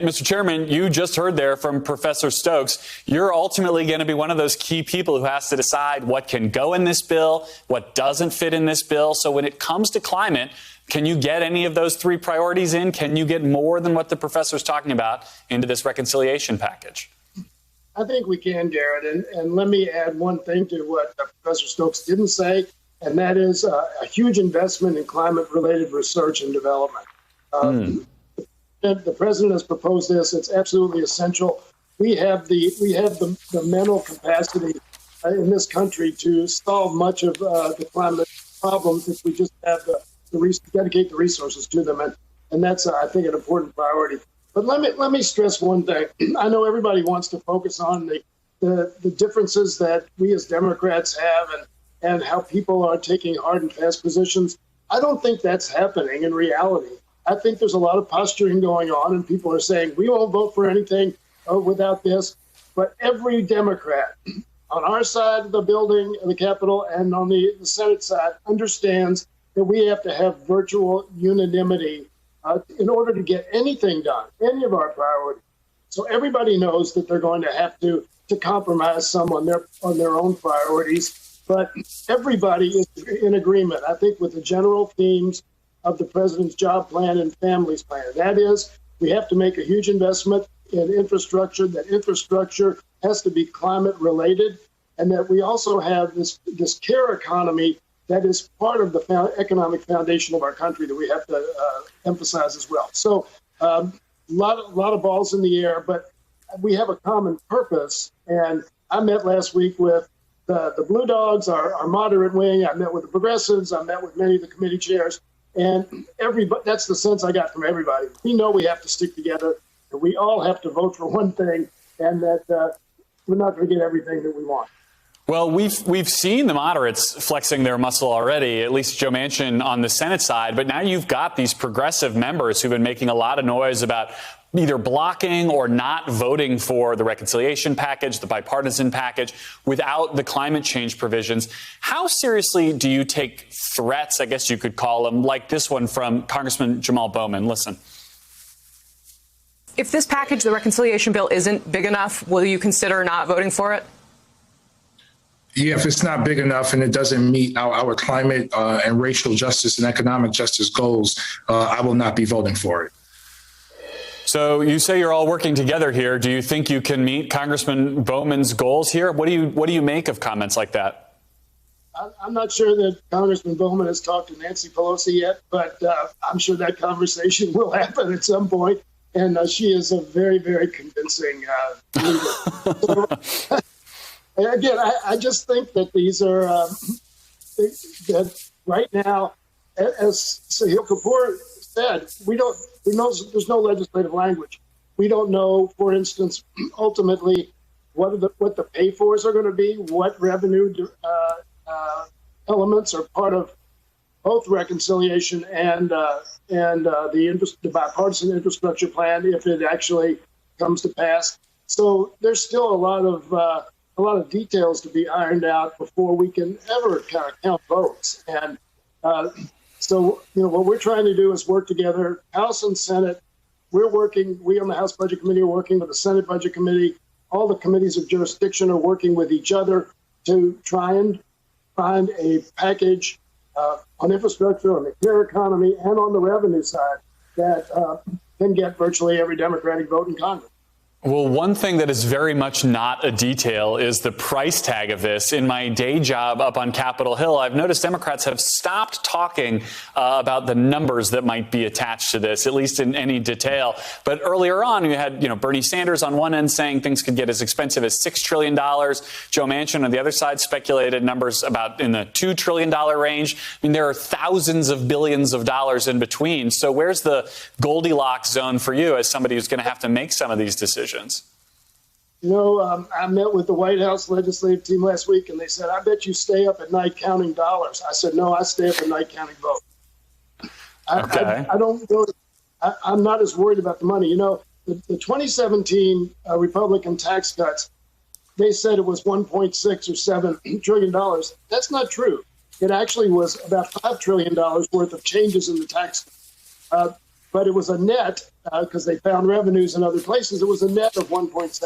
Mr. Chairman, you just heard there from Professor Stokes. You're ultimately going to be one of those key people who has to decide what can go in this bill, what doesn't fit in this bill. So when it comes to climate, can you get any of those three priorities in? Can you get more than what the professor's talking about into this reconciliation package? I think we can, Garrett. And let me add one thing to what Professor Stokes didn't say, and that is a huge investment in climate-related research and development. The president has proposed this. It's absolutely essential. We have the mental capacity in this country to solve much of the climate problems if we just have dedicate the resources to them, and that's I think an important priority. But let me stress one thing. I know everybody wants to focus on the differences that we as Democrats have and how people are taking hard and fast positions. I don't think that's happening in reality. I think there's a lot of posturing going on, and people are saying, we won't vote for anything without this. But every Democrat on our side of the building, the Capitol, and on the Senate side understands that we have to have virtual unanimity in order to get anything done, any of our priorities. So everybody knows that they're going to have to compromise some on their own priorities. But everybody is in agreement, I think, with the general themes of the president's job plan and families plan. That is, we have to make a huge investment in infrastructure. That infrastructure has to be climate related, and that we also have this care economy that is part of the economic foundation of our country that we have to emphasize as well. So a lot of balls in the air, but we have a common purpose. And I met last week with the Blue Dogs, our moderate wing. I met with the progressives. I met with many of the committee chairs. And that's the sense I got from everybody. We know we have to stick together, and we all have to vote for one thing, and that we're not going to get everything that we want. Well, we've seen the moderates flexing their muscle already, at least Joe Manchin on the Senate side. But now you've got these progressive members who've been making a lot of noise about either blocking or not voting for the reconciliation package, the bipartisan package, without the climate change provisions. How seriously do you take threats, I guess you could call them, like this one from Congressman Jamal Bowman? Listen. If this package, the reconciliation bill, isn't big enough, will you consider not voting for it? Yeah, if it's not big enough and it doesn't meet our climate and racial justice and economic justice goals, I will not be voting for it. So you say you're all working together here. Do you think you can meet Congressman Bowman's goals here? What do you make of comments like that? I'm not sure that Congressman Bowman has talked to Nancy Pelosi yet, but I'm sure that conversation will happen at some point. And she is a very, very convincing leader. So, again, I just think that these are that right now, as Sahil Kapoor said, there's no legislative language. We don't know, for instance, ultimately what the pay-fors are going to be, what revenue elements are part of both reconciliation and the bipartisan infrastructure plan, if it actually comes to pass. So there's still a lot of details to be ironed out before we can ever kind of count votes. And so, what we're trying to do is work together, House and Senate. We on the House Budget Committee are working with the Senate Budget Committee. All the committees of jurisdiction are working with each other to try and find a package on infrastructure, on the care economy, and on the revenue side that can get virtually every Democratic vote in Congress. Well, one thing that is very much not a detail is the price tag of this. In my day job up on Capitol Hill, I've noticed Democrats have stopped talking about the numbers that might be attached to this, at least in any detail. But earlier on, you had, Bernie Sanders on one end saying things could get as expensive as $6 trillion. Joe Manchin on the other side speculated numbers about in the $2 trillion range. I mean, there are thousands of billions of dollars in between. So where's the Goldilocks zone for you as somebody who's going to have to make some of these decisions? I met with the White House legislative team last week, and they said, I bet you stay up at night counting dollars. I said, no, I stay up at night counting votes. Okay. I'm not as worried about the money. The 2017 Republican tax cuts, they said it was 1.6 or 7 trillion dollars. That's not true. It actually was about $5 trillion worth of changes in the tax. but it was a net because they found revenues in other places. It was a net of 1.7.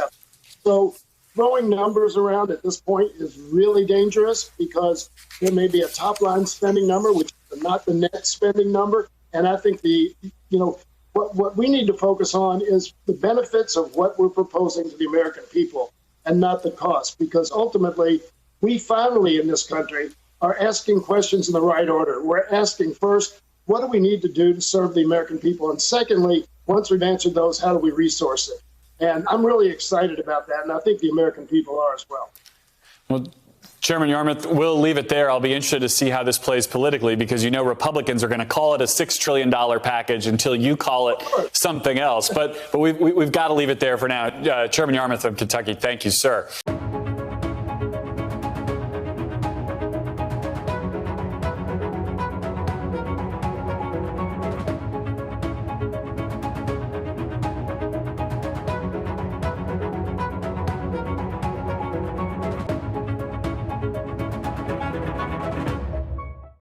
So throwing numbers around at this point is really dangerous because there may be a top line spending number, which is not the net spending number. And I think what we need to focus on is the benefits of what we're proposing to the American people and not the cost, because ultimately we finally in this country are asking questions in the right order. We're asking first, what do we need to do to serve the American people? And secondly, once we've answered those, how do we resource it? And I'm really excited about that, and I think the American people are as well. Well, Chairman Yarmuth, we'll leave it there. I'll be interested to see how this plays politically because, Republicans are going to call it a $6 trillion package until you call it something else. But we've got to leave it there for now. Chairman Yarmuth of Kentucky, thank you, sir.